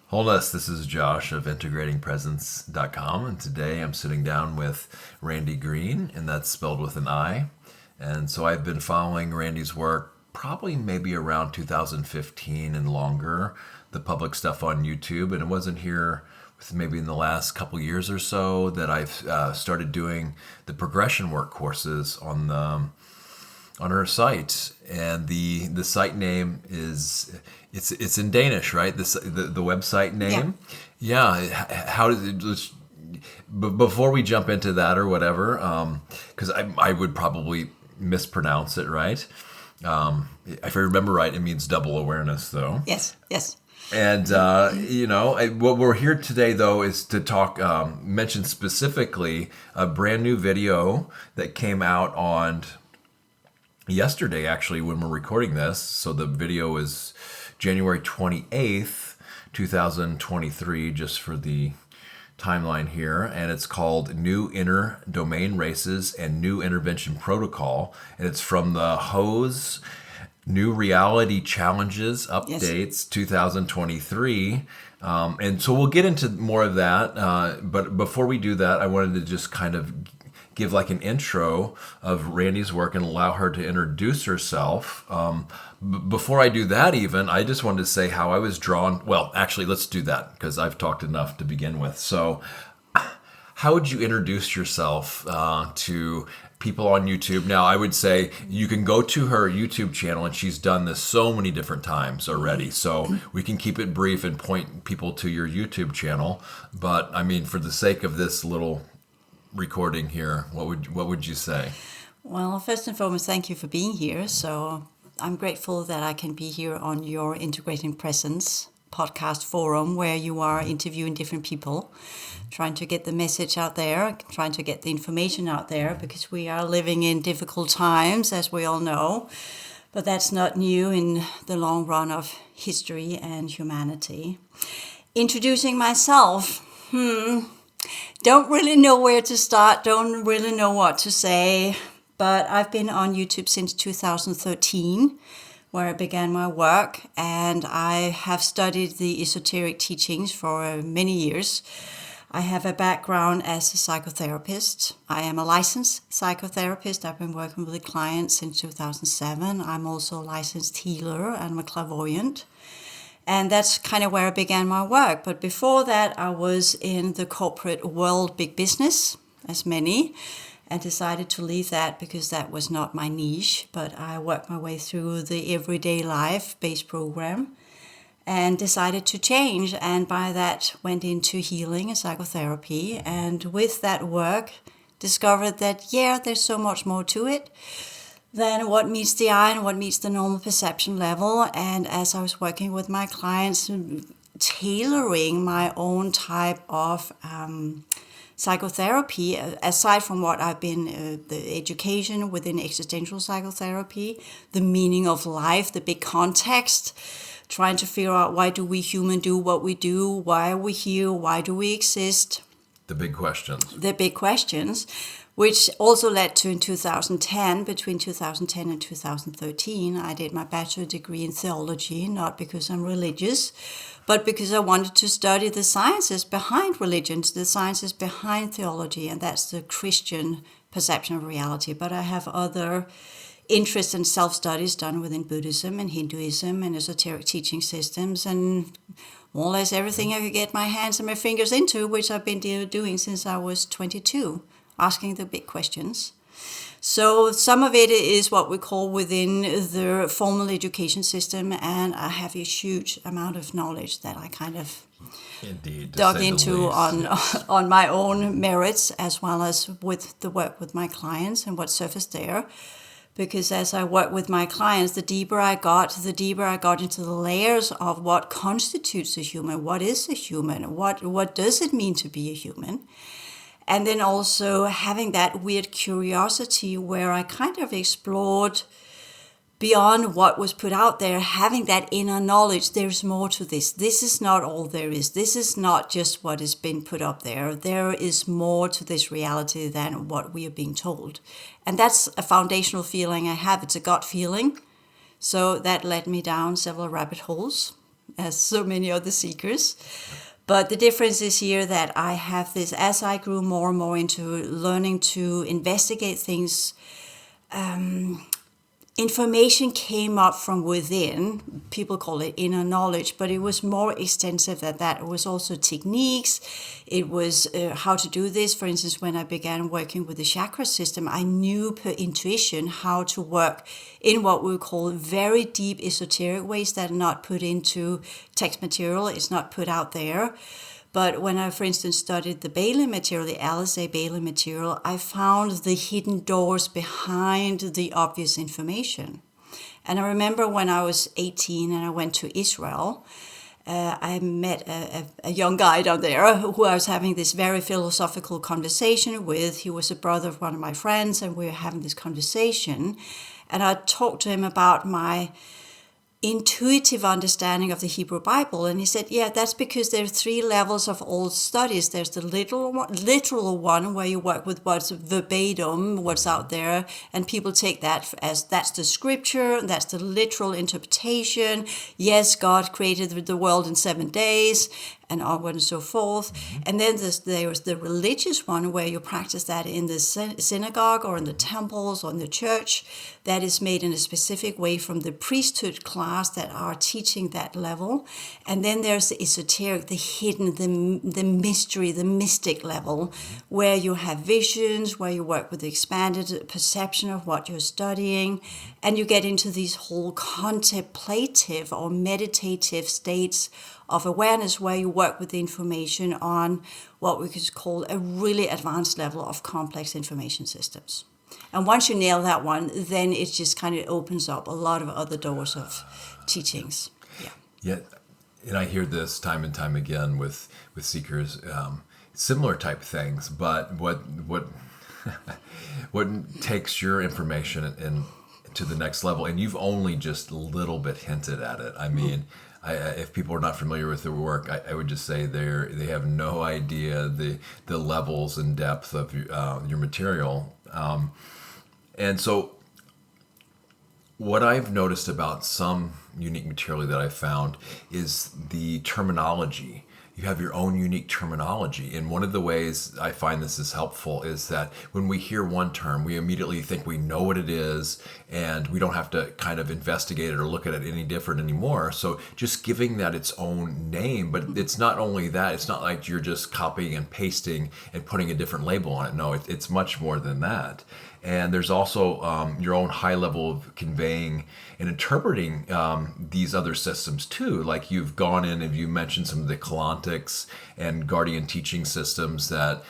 Wholeness, this is Josh of integratingpresence.com, and today I'm sitting down with Randy Green, and that's spelled with an I. And so I've been following Randy's work probably maybe around 2015 and longer, the public stuff on YouTube, and it wasn't here with maybe in the last couple years or so that I've started doing the progression work courses on her site, and the site name is it's in Danish, right? The website name. Yeah. How does it? Before we jump into that or whatever, because I would probably mispronounce it, right? If I remember right, it means double awareness, though. Yes. And what we're here today, though, is to talk, mention specifically a brand new video that came out on yesterday, actually, when we're recording this. So the video is January 28th, 2023, just for the timeline here. And it's called New Inner Domain Races and New Intervention Protocol. And it's from the HOSE New Reality Challenges Updates 2023. And so we'll get into more of that. But before we do that, I wanted to just kind of give like an intro of Randy's work and allow her to introduce herself. Before I do that even, I just wanted to say how I was drawn. Well, actually, let's do that because I've talked enough to begin with. So how would you introduce yourself to people on YouTube? Now, I would say you can go to her YouTube channel, and she's done this so many different times already. So we can keep it brief and point people to your YouTube channel. But I mean, for the sake of this little recording here, what would you say? Well, first and foremost, thank you for being here. So I'm grateful that I can be here on your Integrating Presence podcast forum, where you are interviewing different people, trying to get the message out there, trying to get the information out there, because we are living in difficult times, as we all know. But that's not new in the long run of history and humanity. Introducing myself, don't really know where to start, don't really know what to say, but I've been on YouTube since 2013, where I began my work, and I have studied the esoteric teachings for many years. I have a background as a psychotherapist. I am a licensed psychotherapist. I've been working with clients since 2007. I'm also a licensed healer and I'm a clairvoyant. And that's kind of where I began my work. But before that, I was in the corporate world, big business, as many, and decided to leave that because that was not my niche. But I worked my way through the everyday life-based program and decided to change. And by that, went into healing and psychotherapy. And with that work, discovered that, there's so much more to it than what meets the eye and what meets the normal perception level. And as I was working with my clients, tailoring my own type of psychotherapy, aside from what I've been, the education within existential psychotherapy, the meaning of life, the big context, trying to figure out why do we human do what we do, why are we here, why do we exist? The big questions. The big questions. Which also led to, in 2010, between 2010 and 2013, I did my bachelor degree in theology, not because I'm religious, but because I wanted to study the sciences behind religions, the sciences behind theology, and that's the Christian perception of reality. But I have other interests and self-studies done within Buddhism and Hinduism and esoteric teaching systems, and more or less everything I could get my hands and my fingers into, which I've been doing since I was 22. Asking the big questions. So some of it is what we call within the formal education system, and I have a huge amount of knowledge that I kind of dug into on my own merits, as well as with the work with my clients and what surfaced there. Because as I work with my clients, the deeper I got into the layers of what constitutes a human, what is a human, what does it mean to be a human. And then also having that weird curiosity where I kind of explored beyond what was put out there, having that inner knowledge, there's more to this. This is not all there is. This is not just what has been put up there. There is more to this reality than what we are being told. And that's a foundational feeling I have. It's a gut feeling. So that led me down several rabbit holes as so many other seekers. But the difference is here that I have this, as I grew more and more into learning to investigate things, information came up from within. People call it inner knowledge, but it was more extensive than that. It was also techniques. It was how to do this. For instance, when I began working with the chakra system, I knew per intuition how to work in what we call very deep esoteric ways that are not put into text material. It's not put out there. But when I, for instance, studied the Bailey material, the Alice A. Bailey material, I found the hidden doors behind the obvious information. And I remember when I was 18 and I went to Israel, I met a young guy down there who I was having this very philosophical conversation with. He was a brother of one of my friends, and we were having this conversation. And I talked to him about my intuitive understanding of the Hebrew Bible, and he said, yeah, that's because there are 3 levels of all studies. There's the literal one where you work with what's verbatim, what's out there, and people take that as that's the scripture, that's the literal interpretation. Yes, God created the world in 7 days, and onward and so forth. And then there's the religious one where you practice that in the synagogue or in the temples or in the church. That is made in a specific way from the priesthood class that are teaching that level. And then there's the esoteric, the hidden, the mystery, the mystic level, where you have visions, where you work with the expanded perception of what you're studying, and you get into these whole contemplative or meditative states of awareness where you work with the information on what we could call a really advanced level of complex information systems. And once you nail that one, then it just kind of opens up a lot of other doors of teachings. Yeah, and I hear this time and time again with seekers, similar type things. But what what takes your information to the next level, and you've only just a little bit hinted at it. I mean. If people are not familiar with their work, I would just say they have no idea the levels and depth of your material. And so what I've noticed about some unique material that I've found is the terminology. You have your own unique terminology. And one of the ways I find this is helpful is that when we hear one term, we immediately think we know what it is, and we don't have to kind of investigate it or look at it any different anymore. So just giving that its own name, but it's not only that, it's not like you're just copying and pasting and putting a different label on it. No, it's much more than that. And there's also your own high level of conveying and interpreting these other systems too. Like you've gone in and you mentioned some of the Kalantics and Guardian teaching systems that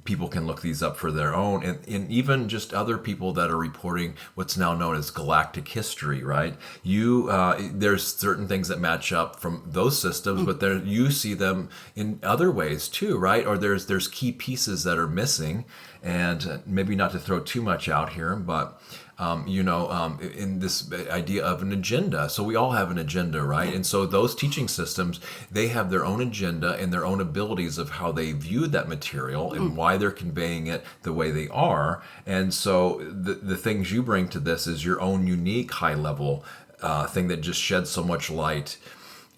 people can look these up for their own. And even just other people that are reporting what's now known as galactic history, right? There's certain things that match up from those systems, but you see them in other ways too, right? Or there's key pieces that are missing. And maybe not to throw too much out here, but in this idea of an agenda. So we all have an agenda, right? And so those teaching systems, they have their own agenda and their own abilities of how they view that material and why they're conveying it the way they are. And so the things you bring to this is your own unique high level thing that just sheds so much light.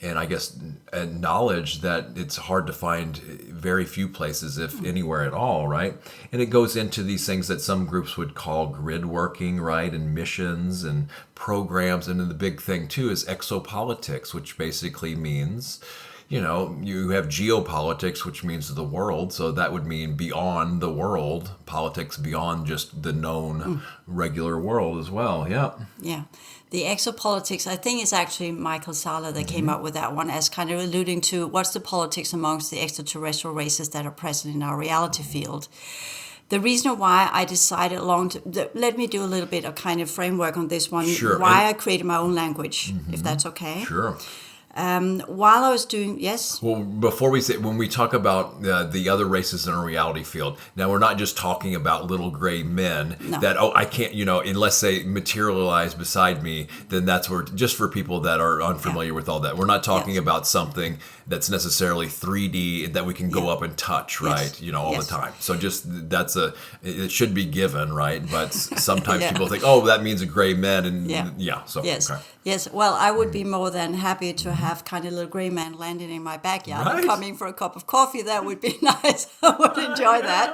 And I guess knowledge that it's hard to find very few places, if anywhere at all, right? And it goes into these things that some groups would call grid working, right? And missions and programs. And then the big thing too is exopolitics, which basically means, you have geopolitics, which means the world. So that would mean beyond the world, politics beyond just the known regular world as well. Yeah. Yeah. The exopolitics, I think it's actually Michael Sala that came up with that one as kind of alluding to what's the politics amongst the extraterrestrial races that are present in our reality field. The reason why I decided let me do a little bit of kind of framework on this one, sure. Why I created my own language, if that's okay. Sure. While I was doing, yes? Well, before we say, when we talk about the other races in our reality field, now we're not just talking about little gray men that, I can't, unless they materialize beside me, then that's just for people that are unfamiliar with all that. We're not talking about something that's necessarily 3D that we can go up and touch, right? All the time. So just it should be given, right? But sometimes people think, that means a gray man. And so, yes. okay. Yes. Well, I would be more than happy to have have kind of a little gray man landing in my backyard and Right. coming for a cup of coffee. That would be nice. I would enjoy that.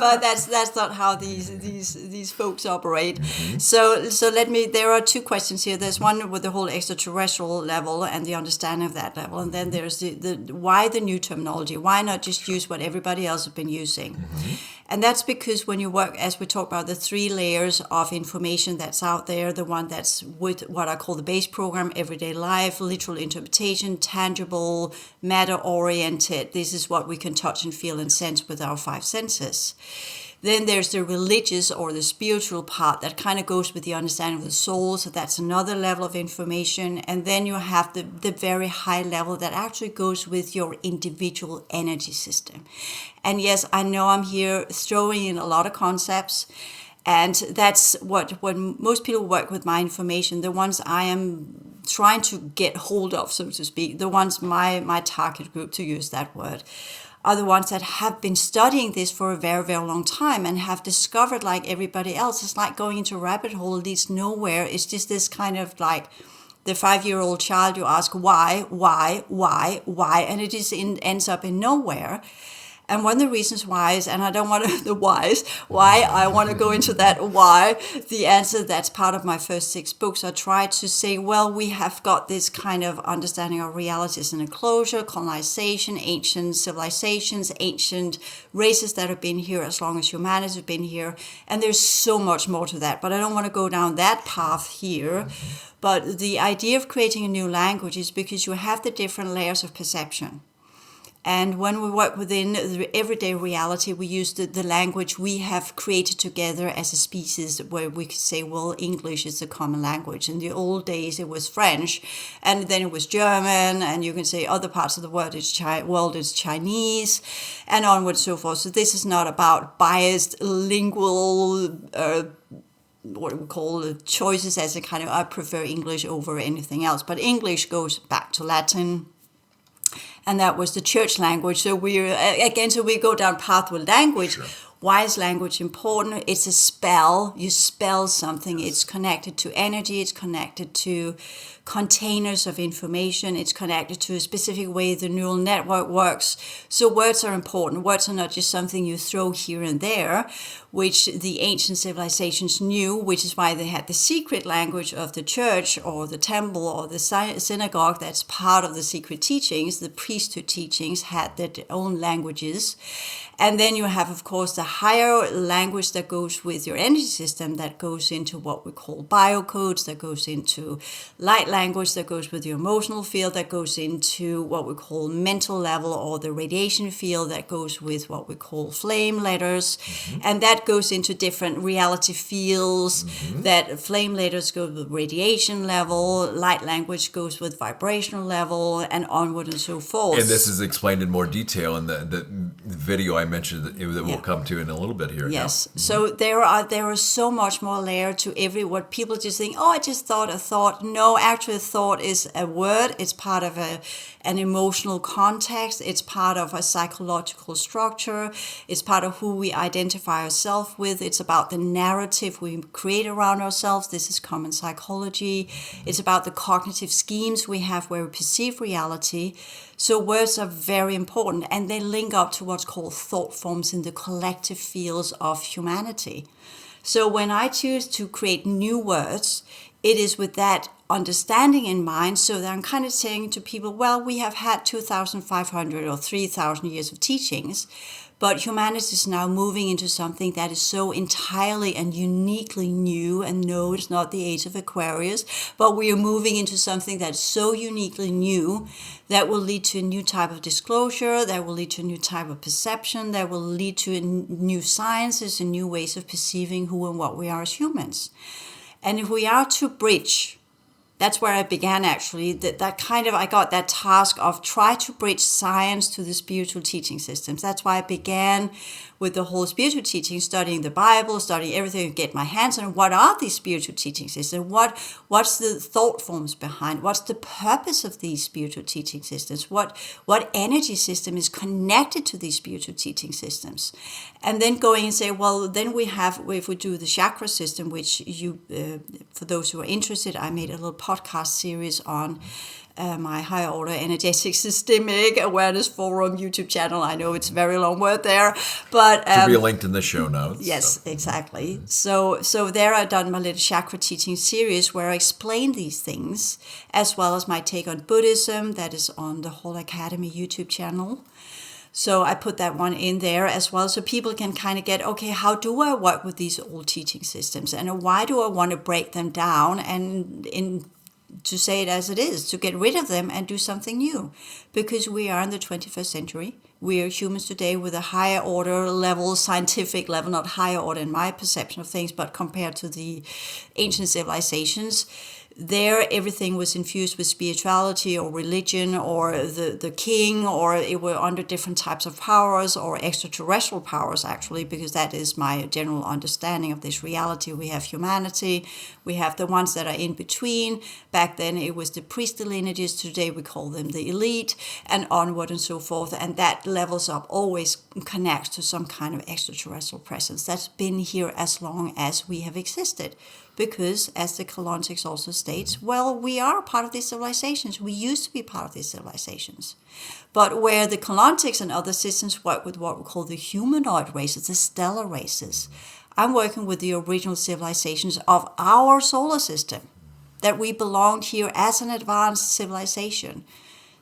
But that's not how these folks operate. So there are two questions here. There's one with the whole extraterrestrial level and the understanding of that level, and then there's the why the new terminology? Why not just use what everybody else has been using? And that's because when you work, as we talked about, the 3 layers of information that's out there, the one that's with what I call the base program, everyday life, literal interpretation, tangible, matter-oriented. This is what we can touch and feel and sense with our 5 senses. Then there's the religious or the spiritual part that kind of goes with the understanding of the soul. So that's another level of information. And then you have the very high level that actually goes with your individual energy system. And yes, I know I'm here throwing in a lot of concepts. And that's what when most people work with my information, the ones I am trying to get hold of, so to speak, the ones my target group, to use that word, are the ones that have been studying this for a very, very long time and have discovered, like everybody else, it's like going into a rabbit hole, leads nowhere. It's just this kind of like the 5-year-old child, you ask why, and it just ends up in nowhere. And one of the reasons why is, and I don't want to, why I want to go into that why, the answer that's part of my first 6 books, I try to say, well, we have got this kind of understanding of realities and enclosure, colonization, ancient civilizations, ancient races that have been here as long as humanity has been here. And there's so much more to that, but I don't want to go down that path here. But the idea of creating a new language is because you have the different layers of perception. And when we work within the everyday reality, we use the language we have created together as a species, where we could say, well, English is a common language. In the old days, it was French, and then it was German, and you can say other parts of the world is Chinese, and onward and so forth. So this is not about biased lingual what we call choices as a kind of, I prefer English over anything else. But English goes back to Latin. And that was the church language. So we go down path with language. Sure. Why is language important? It's a spell. You spell something. It's connected to energy. It's connected to containers of information. It's connected to a specific way the neural network works. So words are important. Words are not just something you throw here and there, which the ancient civilizations knew, which is why they had the secret language of the church or the temple or the synagogue. That's part of the secret teachings. The priesthood teachings had their own languages. And then you have, of course, the higher language that goes with your energy system, that goes into what we call biocodes, that goes into light language, that goes with your emotional field, that goes into what we call mental level or the radiation field, that goes with what we call flame letters. And that goes into different reality fields. That flame letters go with radiation level, light language goes with vibrational level, and onward and so forth. And this is explained in more detail in the video I mentioned that we'll come to in a little bit here. Yes. So there are so much more layer to what people just think, oh, I just thought a thought. No, actually a thought is a word. It's part of an emotional context. It's part of a psychological structure. It's part of who we identify ourselves with. It's about the narrative we create around ourselves. This is common psychology. It's about the cognitive schemes we have where we perceive reality. So words are very important, and they link up to what's called thought forms in the collective fields of humanity. So when I choose to create new words, it is with that understanding in mind, so that I'm kind of saying to people, well, we have had 2,500 or 3,000 years of teachings, but humanity is now moving into something that is so entirely and uniquely new. And no, it's not the age of Aquarius, but we are moving into something that's so uniquely new that will lead to a new type of disclosure, that will lead to a new type of perception, that will lead to new sciences and new ways of perceiving who and what we are as humans. And if we are to bridge, that's where I began actually, that kind of, I got that task of try to bridge science to the spiritual teaching systems. That's why I began with the whole spiritual teaching, studying the Bible, studying everything to get my hands on what are these spiritual teaching systems, what's the thought forms behind, what's the purpose of these spiritual teaching systems, what energy system is connected to these spiritual teaching systems. And then going and say, well, then we have, if we do the chakra system, which you, for those who are interested, I made a little podcast series on my Higher Order Energetic Systemic Awareness Forum YouTube channel. I know it's a very long word there, but Should be linked in the show notes. yes, so. Exactly. So there I've done my little chakra teaching series where I explain these things, as well as my take on Buddhism that is on the Whole Academy YouTube channel. So I put that one in there as well, so people can kind of get, okay, how do I work with these old teaching systems, and why do I want to break them down and to say it as it is, to get rid of them and do something new? Because we are in the 21st century. We are humans today with a higher order level, scientific level, not higher order in my perception of things, but compared to the ancient civilizations. There, everything was infused with spirituality or religion or the king, or it were under different types of powers or extraterrestrial powers, actually, because that is my general understanding of this reality. We have humanity, we have the ones that are in between. Back then, it was the priestly lineages. Today, we call them the elite, and onward and so forth. And that levels up, always connects to some kind of extraterrestrial presence that's been here as long as we have existed. Because, as the Kalontics also states, well, we are part of these civilizations. We used to be part of these civilizations. But where the Kalontics and other systems work with what we call the humanoid races, the stellar races, I'm working with the original civilizations of our solar system, that we belonged here as an advanced civilization,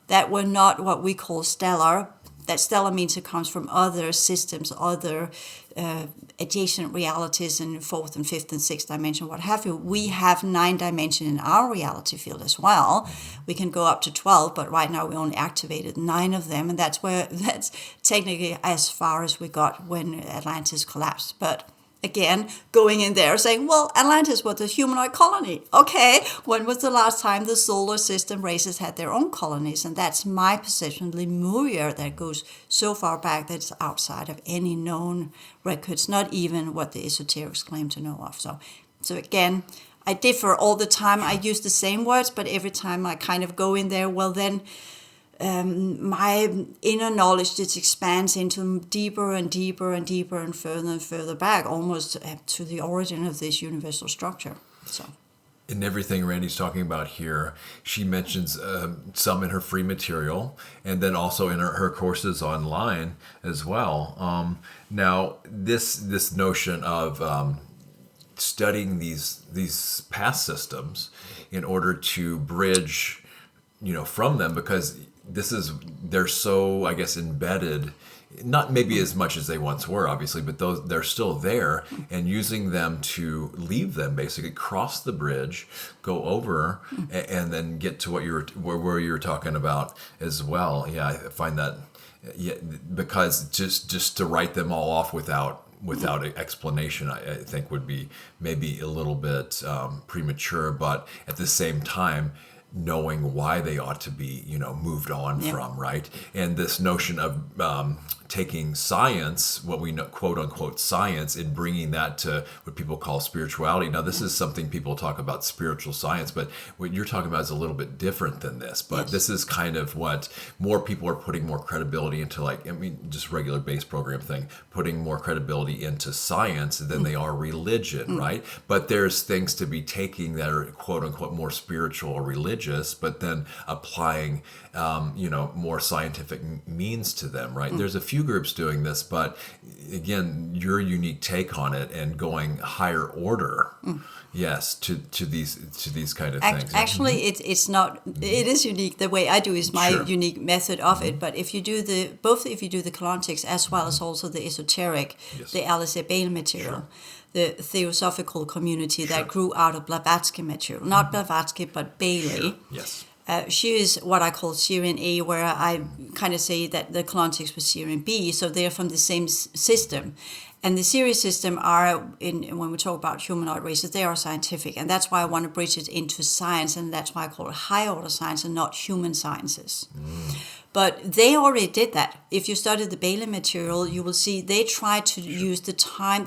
that were not what we call stellar. That stellar means it comes from other systems, other adjacent realities in fourth and fifth and sixth dimension, what have you. We have 9 dimensions in our reality field as well. We can go up to 12, but right now we only activated 9 of them, and that's technically as far as we got when Atlantis collapsed. But again, going in there saying, well, Atlantis was a humanoid colony. Okay, when was the last time the solar system races had their own colonies? And that's my position, Lemuria, that goes so far back that it's outside of any known records, not even what the esoterics claim to know of. So again, I differ all the time. I use the same words, but every time I kind of go in there, well then, my inner knowledge just expands into deeper and deeper and deeper and further back, almost to the origin of this universal structure. So, in everything Randy's talking about here, she mentions some in her free material, and then also in her courses online as well. Now, this notion of studying these past systems in order to bridge, from them, because they're so, I guess, embedded, not maybe as much as they once were, obviously, but they're still there, and using them to leave them, basically cross the bridge, go over, and then get to where you were talking about as well. Yeah, I find that, because just to write them all off without explanation, I think would be maybe a little bit premature, but at the same time, knowing why they ought to be, moved on from, right? And this notion of taking science, what we know, quote unquote science, and bringing that to what people call spirituality. Now, this is something people talk about, spiritual science, but what you're talking about is a little bit different than this. But this is kind of what more people are putting more credibility into, just regular base program thing, putting more credibility into science than they are religion, right? But there's things to be taking that are quote unquote more spiritual or religious, but then applying, more scientific means to them, right? There's a few groups doing this, but again, your unique take on it and going higher order, yes, to these kind of things. Actually, it's not. It is unique. The way I do is my unique method of it. But if you do the Kalontics as well as also the esoteric, the Alice Bale material. The theosophical community that grew out of Blavatsky material, not Blavatsky, but Bailey. Yes. She is what I call Syrian A, where I kind of say that the Kalontics was Syrian B, so they're from the same system. And the Syrian system are, when we talk about humanoid races, they are scientific, and that's why I want to bridge it into science, and that's why I call it higher order science and not human sciences. But they already did that. If you study the Bailey material, you will see they tried to use the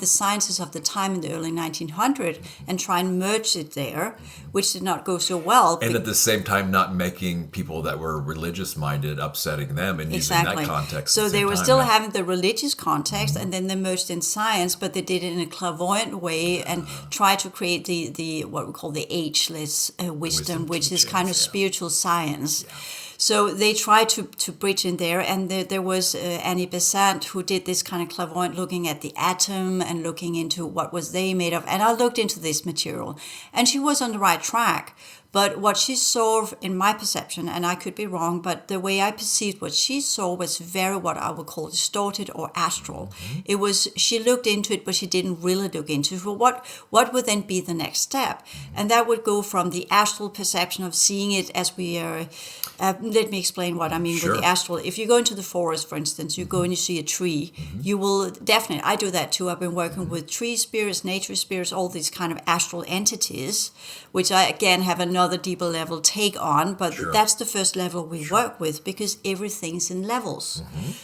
sciences of the time in the early 1900s and try and merge it there, which did not go so well. And at the same time, not making people that were religious-minded, upsetting them and using that context. So they were still having the religious context, and then they merged in science, but they did it in a clairvoyant way and tried to create the what we call the ageless wisdom, which is kind of spiritual science. Yeah. So they tried to bridge in there, and there was Annie Besant who did this kind of clairvoyant, looking at the atom and looking into what was they made of. And I looked into this material, and she was on the right track. But what she saw, in my perception, and I could be wrong, but the way I perceived what she saw was very what I would call distorted or astral. Mm-hmm. It was, she looked into it, but she didn't really look into it. Well, what would then be the next step? And that would go from the astral perception of seeing it as we are. Let me explain what I mean with the astral. If you go into the forest, for instance, you go and you see a tree, you will definitely, I do that too. I've been working with tree spirits, nature spirits, all these kind of astral entities, which I, again, have another deeper level take on, but that's the first level we work with, because everything's in levels.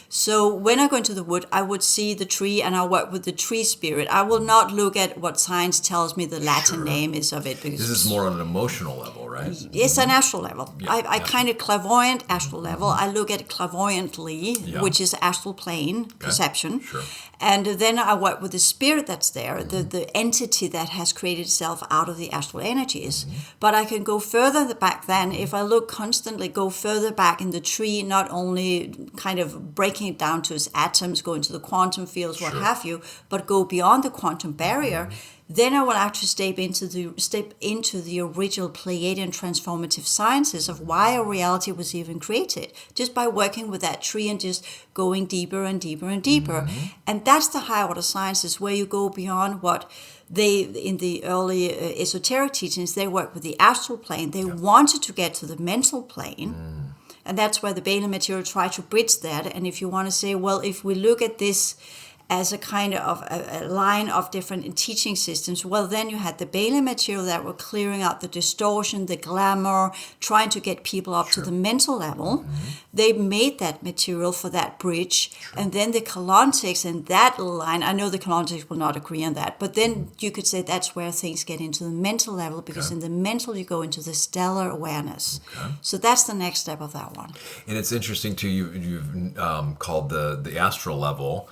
So when I go into the wood, I would see the tree and I work with the tree spirit. I will not look at what science tells me the Latin name is of it. Because this is more on an emotional level, right? It's an astral level. I kind of clairvoyant astral level. I look at it clairvoyantly, which is astral plane perception. And then I work with the spirit that's there, the entity that has created itself out of the astral energies. But I can go further back then. If I look constantly, go further back in the tree, not only kind of breaking it down to its atoms, go into the quantum fields, what have you, but go beyond the quantum barrier, then I will actually step into the original Pleiadian transformative sciences of why a reality was even created, just by working with that tree and just going deeper and deeper and deeper. And that's the higher order sciences, where you go beyond what they, in the early esoteric teachings, they worked with the astral plane. They wanted to get to the mental plane. And that's where the Bailey material tried to bridge that. And if you want to say, well, if we look at this as a kind of a line of different teaching systems, well, then you had the Bailey material that were clearing out the distortion, the glamour, trying to get people up to the mental level. They made that material for that bridge. And then the Kalontics and that line, I know the Kalontics will not agree on that, but then you could say that's where things get into the mental level, because in the mental you go into the stellar awareness. So that's the next step of that one. And it's interesting too, you've called the astral level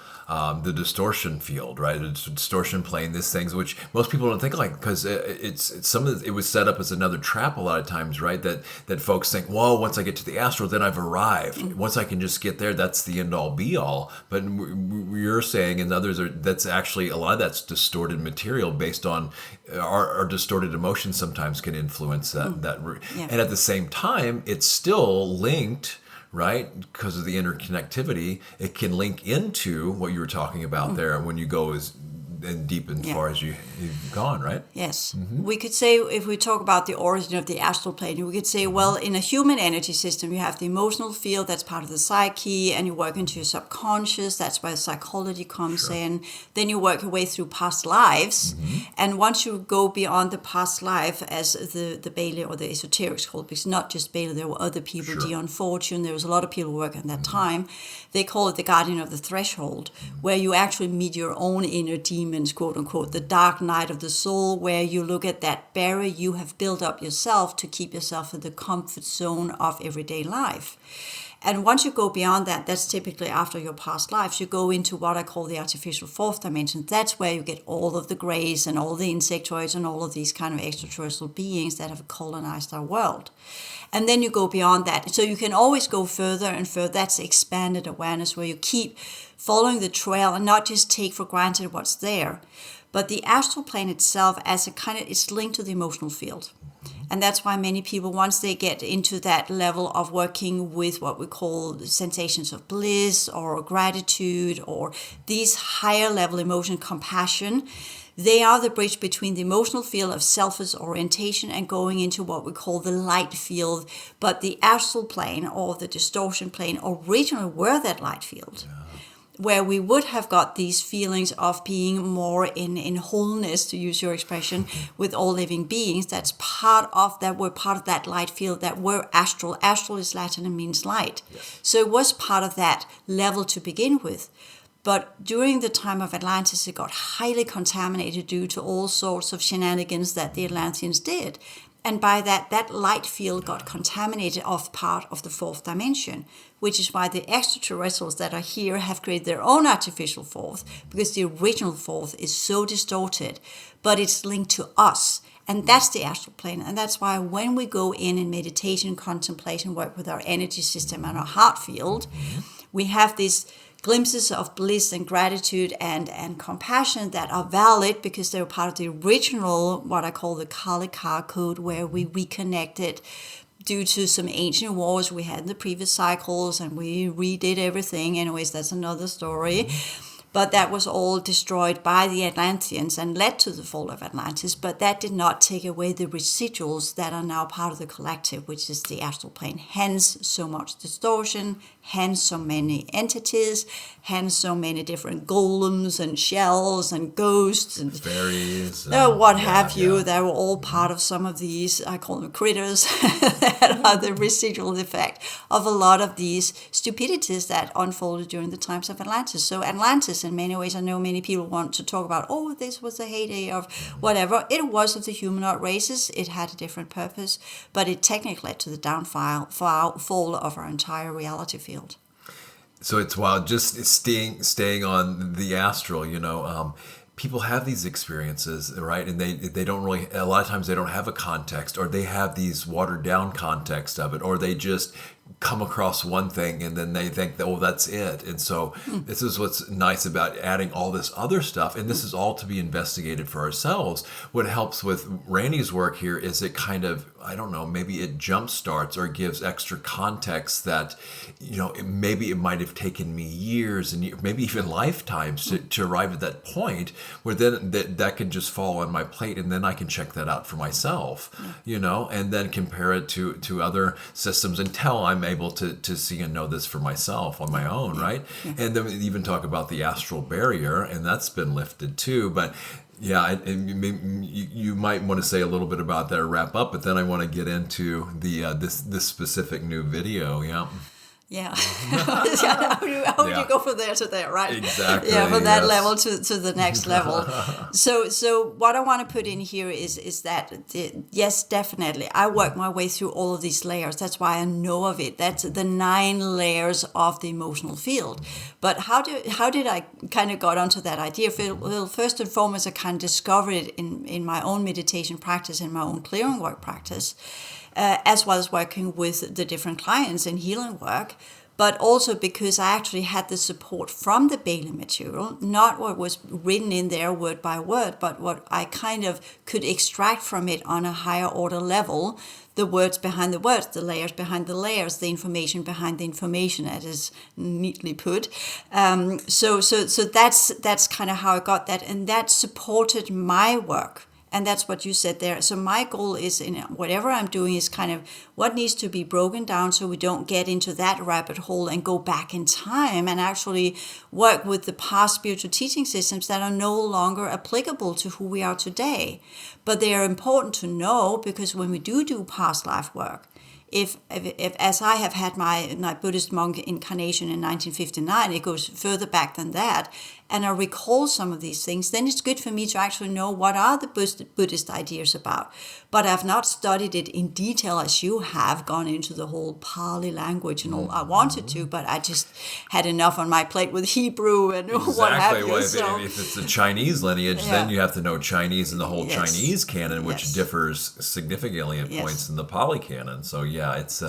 the distortion field, right? The distortion plane, these things, which most people don't think like, because it's some of it was set up as another trap a lot of times, right? That folks think, well, once I get to the astral, then I've arrived. Once I can just get there, that's the end all be all. But you're saying, and others are, that's actually a lot of that's distorted material based on our distorted emotions. Sometimes can influence that. And at the same time, it's still linked, right? Because of the interconnectivity, it can link into what you were talking about there when you go as deep and far as you've gone, right? Yes. We could say, if we talk about the origin of the astral plane, we could say, well, in a human energy system, you have the emotional field, that's part of the psyche, and you work into your subconscious, that's where psychology comes in. Then you work your way through past lives, and once you go beyond the past life, as the Bailey or the esoterics called, because not just Bailey, there were other people, Dion Fortune, there was a lot of people working at that time. They call it the guardian of the threshold, where you actually meet your own inner demons, quote unquote, the dark night of the soul, where you look at that barrier you have built up yourself to keep yourself in the comfort zone of everyday life. And once you go beyond that, that's typically after your past lives, you go into what I call the artificial fourth dimension. That's where you get all of the greys and all the insectoids and all of these kind of extraterrestrial beings that have colonized our world. And then you go beyond that. So you can always go further and further. That's expanded awareness, where you keep following the trail and not just take for granted what's there. But the astral plane itself, as a kind of, it's linked to the emotional field. And that's why many people, once they get into that level of working with what we call sensations of bliss or gratitude or these higher level emotion, compassion, they are the bridge between the emotional field of selfish orientation and going into what we call the light field. But the astral plane or the distortion plane originally were that light field. where we would have got these feelings of being more in wholeness, to use your expression, with all living beings. That's part of that. We're part of that light field that we're astral. Astral is Latin and means light. Yes. So it was part of that level to begin with. But during the time of Atlantis, it got highly contaminated due to all sorts of shenanigans that the Atlanteans did. And by that, that light field got contaminated off part of the fourth dimension, which is why the extraterrestrials that are here have created their own artificial fourth, because the original fourth is so distorted, but it's linked to us. And that's the astral plane. And that's why when we go in meditation, contemplation, work with our energy system and our heart field, we have these glimpses of bliss and gratitude and compassion that are valid because they're part of the original, what I call the Kalika code, where we reconnected due to some ancient wars we had in the previous cycles, and we redid everything. Anyways, that's another story. But that was all destroyed by the Atlanteans and led to the fall of Atlantis. But that did not take away the residuals that are now part of the collective, which is the astral plane. Hence, so much distortion, hence so many entities, hence so many different golems and shells and ghosts and fairies, what have you. They were all part of some of these, I call them critters, that are the residual effect of a lot of these stupidities that unfolded during the times of Atlantis. So Atlantis, in many ways, I know many people want to talk about, oh, this was the heyday of whatever. It was of the humanoid races. It had a different purpose, but it technically led to the downfall of our entire reality field. So it's wild, just staying on the astral, people have these experiences, right? And they don't really, a lot of times they don't have a context, or they have these watered down context of it, or they just come across one thing and then they think that, oh, that's it. And so this is what's nice about adding all this other stuff, and this is all to be investigated for ourselves. What helps with Randi's work here is it kind of, I don't know, maybe it jump starts or gives extra context that, maybe it might have taken me years and maybe even lifetimes to arrive at that point where then that can just fall on my plate, and then I can check that out for myself, and then compare it to other systems until I'm able to see and know this for myself on my own, right? And then we even talk about the astral barrier, and that's been lifted too. But yeah, you might want to say a little bit about that or wrap up, but then I want to get into the this specific new video. Yeah. How would you go from there to there, right? Exactly. Yeah, from that level to the next level. So what I want to put in here is that, yes, definitely, I work my way through all of these layers. That's why I know of it. That's the 9 layers of the emotional field. But how did I kind of got onto that idea? Well, first and foremost, I kind of discovered it in my own meditation practice, in my own clearing work practice. As well as working with the different clients in healing work, but also because I actually had the support from the Bailey material, not what was written in there word by word, but what I kind of could extract from it on a higher order level, the words behind the words, the layers behind the layers, the information behind the information, that is neatly put. So that's kind of how I got that, and that supported my work. And that's what you said there. So my goal is, in whatever I'm doing, is kind of what needs to be broken down so we don't get into that rabbit hole and go back in time and actually work with the past spiritual teaching systems that are no longer applicable to who we are today. But they are important to know, because when we do past life work, if as I have had my Buddhist monk incarnation in 1959, it goes further back than that, and I recall some of these things, then it's good for me to actually know what are the Buddhist ideas about. But I've not studied it in detail as you have, gone into the whole Pali language and all. I wanted to, but I just had enough on my plate with Hebrew and what have you. Well, if it's the Chinese lineage, then you have to know Chinese and the whole Chinese canon, which differs significantly at points in the Pali canon. So yeah, it's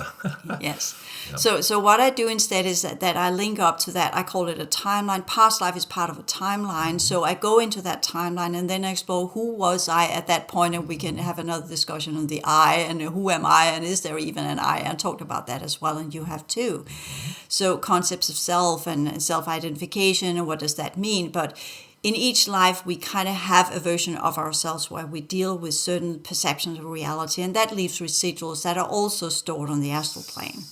yes. Yep. So what I do instead is that I link up to that. I call it a timeline. Past life is part of a timeline. So I go into that timeline and then I explore who was I at that point, and we can have another discussion on the I and who am I and is there even an I. I talked about that as well, and you have too. So concepts of self and self-identification, and what does that mean? But in each life, we kind of have a version of ourselves where we deal with certain perceptions of reality, and that leaves residuals that are also stored on the astral plane.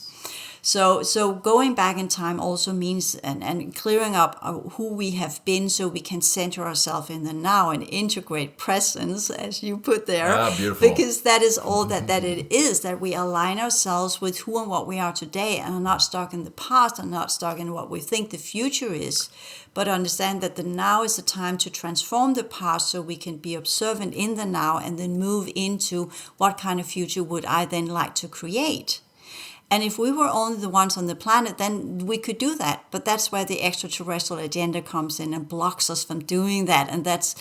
So going back in time also means and clearing up who we have been, so we can center ourselves in the now and integrate presence, as you put there. Ah, beautiful. Because that is all that it is, that we align ourselves with who and what we are today, and are not stuck in the past and not stuck in what we think the future is, but understand that the now is the time to transform the past, so we can be observant in the now and then move into what kind of future would I then like to create. And if we were only the ones on the planet, then we could do that. But that's where the extraterrestrial agenda comes in and blocks us from doing that. And that's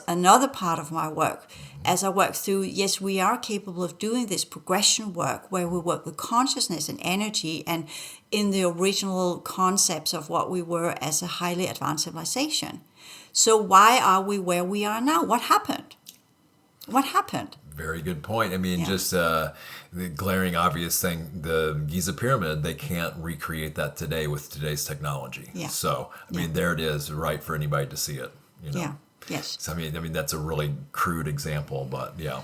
another part of my work. As I work through, yes, we are capable of doing this progression work where we work with consciousness and energy and in the original concepts of what we were as a highly advanced civilization. So why are we where we are now? What happened? What happened? Very good point. I mean, just the glaring obvious thing, the Giza Pyramid, they can't recreate that today with today's technology. Yeah. So, I mean, there it is, right for anybody to see it. You know? Yeah. Yes. So, I mean, that's a really crude example, but yeah.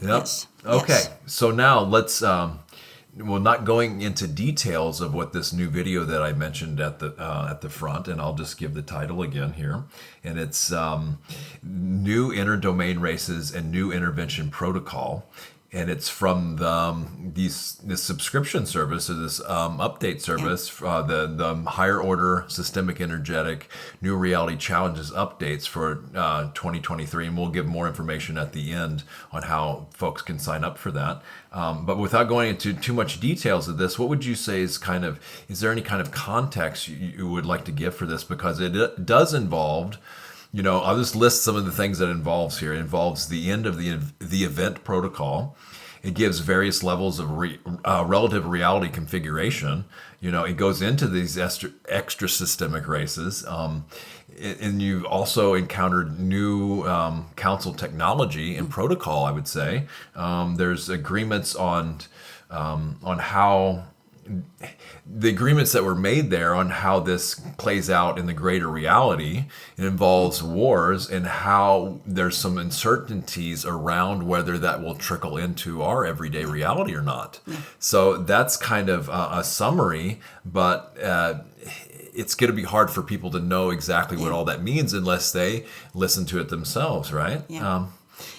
Yep. Yes. Okay. Yes. So now let's, well, not going into details of what this new video that I mentioned at the front, and I'll just give the title again here, and it's New Interdomain Races and New Intervention Protocol. And it's from this subscription service, or this update service, the Higher Order Systemic Energetic New Reality Challenges updates for 2023. And we'll give more information at the end on how folks can sign up for that. But without going into too much details of this, what would you say is there any kind of context you would like to give for this? Because it does involve, I'll just list some of the things that it involves here. It involves the end of the event protocol. It gives various levels of relative reality configuration. It goes into these extra systemic races. And you've also encountered new council technology and protocol, I would say. There's agreements on how the agreements that were made there on how this plays out in the greater reality. It involves wars and how there's some uncertainties around whether that will trickle into our everyday reality or not. So that's kind of a summary, but it's going to be hard for people to know exactly what all that means unless they listen to it themselves, right? Yeah.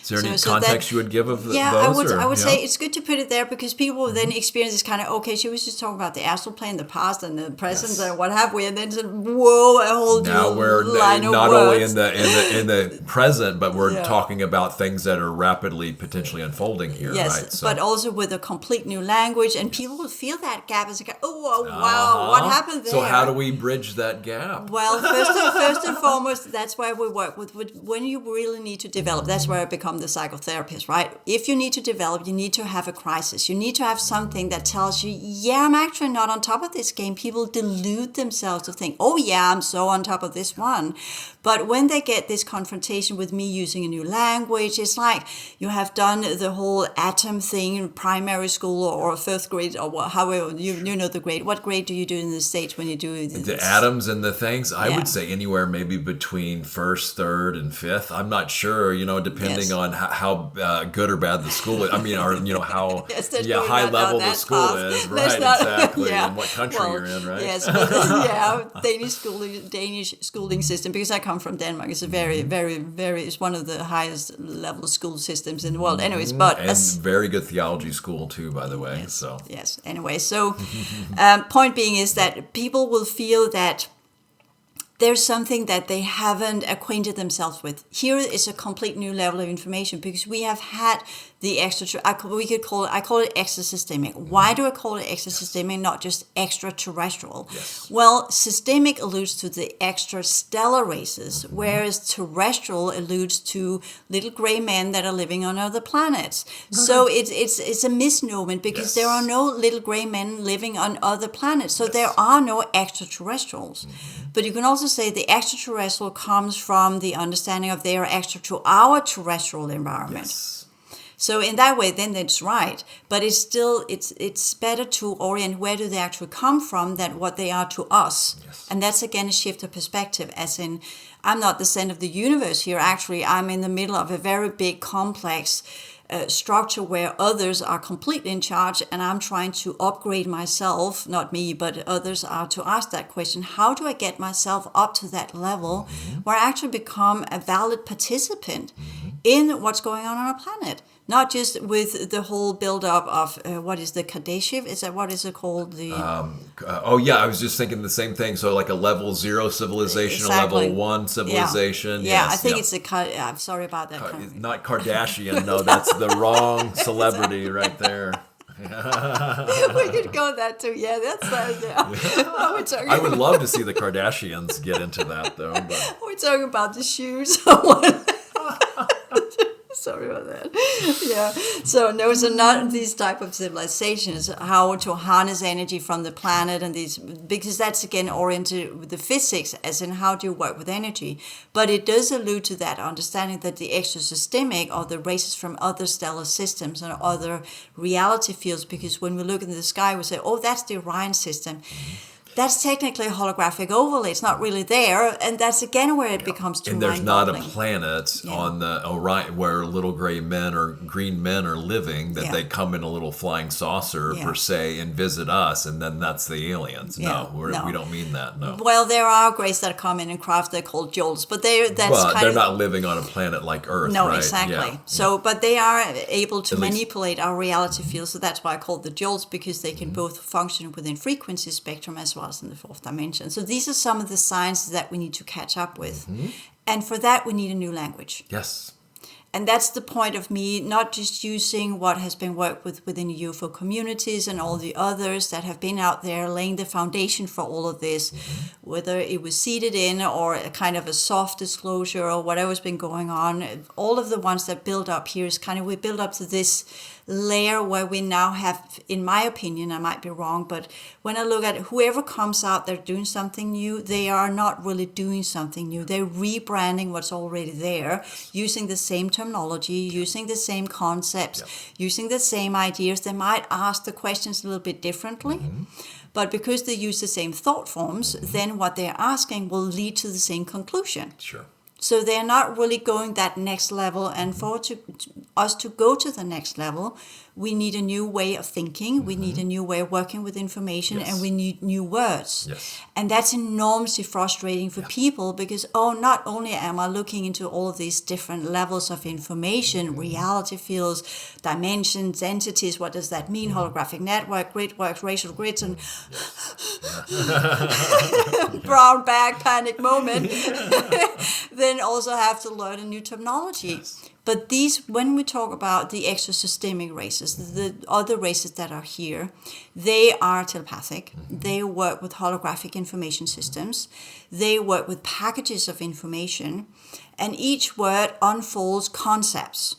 Is there any context you would give of those? I would say it's good to put it there, because people then experience this kind of, okay, she was just talking about the astral plane, the past and the present and what have we, and then said, whoa, a whole now new we're line of not words. only in the present, but we're talking about things that are rapidly potentially unfolding here. Yes, right? So, but also with a complete new language, and people will feel that gap as like, oh wow, what happened there? So how do we bridge that gap? Well, first and foremost, that's why we work with when you really need to develop. That's where I become the psychotherapist, right? If you need to develop, you need to have a crisis. You need to have something that tells you, yeah, I'm actually not on top of this game. People delude themselves to think, oh yeah, I'm so on top of this one. But when they get this confrontation with me using a new language, it's like you have done the whole atom thing in primary school or first grade, or however, you know the grade. What grade do you do in the States when you do this? The atoms and the things? I would say anywhere maybe between first, third, and fifth. I'm not sure, depending on how good or bad the school is. I mean, or how high level the school is. Right, exactly. And what country you're in, right? Yes, Danish schooling system, because I come from Denmark. It's a very, very, very, it's one of the highest level school systems in the world. Anyways, but... And very good theology school too, by the way. Yes, anyway, so point being is that people will feel that there's something that they haven't acquainted themselves with. Here is a complete new level of information, because we have had the I call it extra-systemic. Why do I call it extra-systemic, not just extraterrestrial? Yes. Well, systemic alludes to the extrastellar races, whereas terrestrial alludes to little gray men that are living on other planets. So it's a misnomer, because there are no little gray men living on other planets. So there are no extraterrestrials. But you can also say the extraterrestrial comes from the understanding of they are extra to our terrestrial environment. Yes. So in that way, then it's right. But it's still, it's better to orient where do they actually come from than what they are to us. Yes. And that's, again, a shift of perspective, as in, I'm not the center of the universe here. Actually, I'm in the middle of a very big, complex structure where others are completely in charge and I'm trying to upgrade myself, not me, but others are to ask that question, how do I get myself up to that level where I actually become a valid participant in what's going on our planet? Not just with the whole build-up of what is the Kardashev? Is that what is it called? The I was just thinking the same thing. So like a level 0 civilization, Exactly. a level 1 civilization. Yeah, Yes, I think yeah. it's the. I'm sorry about that. Not Kardashian. No, that's the wrong celebrity right there. We could go that too. Yeah, that's that. Yeah. We're talking I would love to see the Kardashians get into that though. But We're talking about the shoes. Sorry about that. Yeah. So not these type of civilizations, how to harness energy from the planet and these, because that's again oriented with the physics, as in how do you work with energy. But it does allude to that understanding that the extra-systemic or the races from other stellar systems and other reality fields, because when we look in the sky, we say, oh, that's the Orion system. That's technically a holographic overlay. It's not really there, and that's again where it becomes too and there's not a mind-boggling. planet on the Orion where little gray men or green men are living that Yeah. they come in a little flying saucer per se and visit us, and then that's the aliens. Yeah. No, No. we don't mean that. No. Well, there are grays that come in and craft. They're called Jols, but that's But kind they're of not living on a planet like Earth, no, right? exactly. Yeah. So, but they are able to At least- manipulate our reality field. So that's why I call the Jols, because they can both function within frequency spectrum as well as in the fourth dimension. So these are some of the sciences that we need to catch up with, and for that we need a new language. Yes. And that's the point of me not just using what has been worked with within the UFO communities and all the others that have been out there laying the foundation for all of this, whether it was seeded in or a kind of a soft disclosure or whatever's been going on. All of the ones that build up here is kind of, we build up to this layer where we now have, in my opinion, I might be wrong, but when I look at whoever comes out there doing something new, they are not really doing something new. They're rebranding what's already there, using the same terminology, using the same concepts, using the same ideas. They might ask the questions a little bit differently. But because they use the same thought forms, then what they're asking will lead to the same conclusion. Sure. So they're not really going that next level. And for us to go to the next level, we need a new way of thinking. We need a new way of working with information, and we need new words. Yes. And that's enormously frustrating for people because, not only am I looking into all of these different levels of information, reality fields, dimensions, entities, what does that mean? Holographic network, grid works, racial grids, and brown bag panic moment, then also have to learn a new terminology. Yes. But when we talk about the extra-systemic races, the other races that are here, they are telepathic. They work with holographic information systems. They work with packages of information. And each word unfolds concepts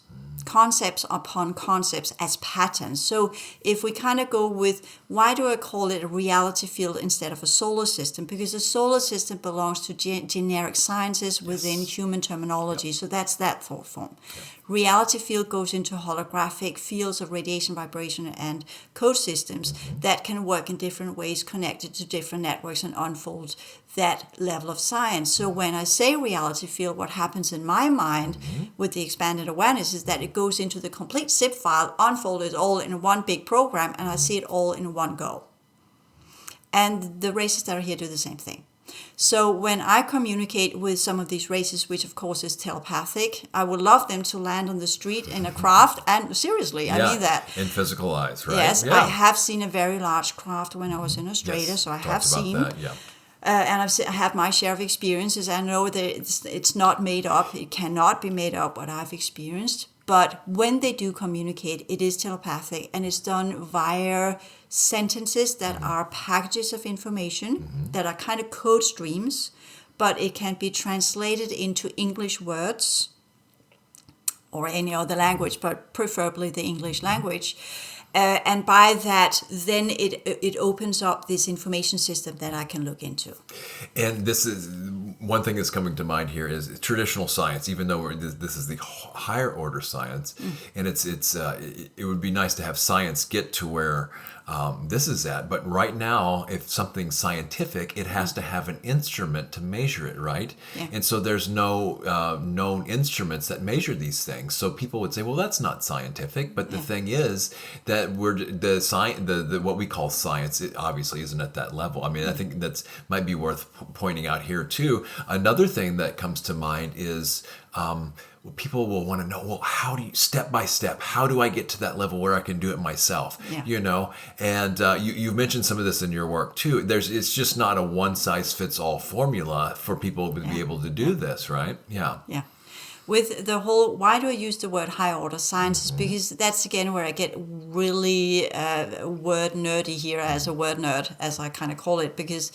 upon concepts as patterns. So if we kind of go with, why do I call it a reality field instead of a solar system? Because the solar system belongs to generic sciences within human terminology. So that's that thought form. Reality field goes into holographic fields of radiation, vibration, and code systems that can work in different ways connected to different networks and unfold that level of science. So when I say reality field, what happens in my mind with the expanded awareness is that it goes into the complete zip file, unfolded all in one big program, and I see it all in one go. And the races that are here do the same thing. So when I communicate with some of these races, which of course is telepathic, I would love them to land on the street in a craft. And seriously, I mean that. In physical eyes, right? Yes, I have seen a very large craft when I was in Australia, so I have seen. That, and I have my share of experiences. I know that it's not made up. It cannot be made up, what I've experienced. But when they do communicate, it is telepathic, and it's done via sentences that are packages of information that are kind of code streams, but it can be translated into English words or any other language, but preferably the English language. And by that, then it opens up this information system that I can look into. And this is one thing that's coming to mind here is traditional science, even though this is the higher order science, and it would be nice to have science get to where this is at. But right now, if something's scientific, it has to have an instrument to measure it, right? Yeah. And so there's no known instruments that measure these things. So people would say, well, that's not scientific. But the thing is that the what we call science, it obviously isn't at that level. I mean, I think that's might be worth pointing out here too. Another thing that comes to mind is people will want to know, well, how do you, step by step, how do I get to that level where I can do it myself? Yeah. You know, and you've mentioned some of this in your work too. It's just not a one size fits all formula for people to be able to do this, right? Yeah. Yeah. With the whole, why do I use the word higher order sciences? Because that's again where I get really word nerdy here as a word nerd, as I kind of call it, because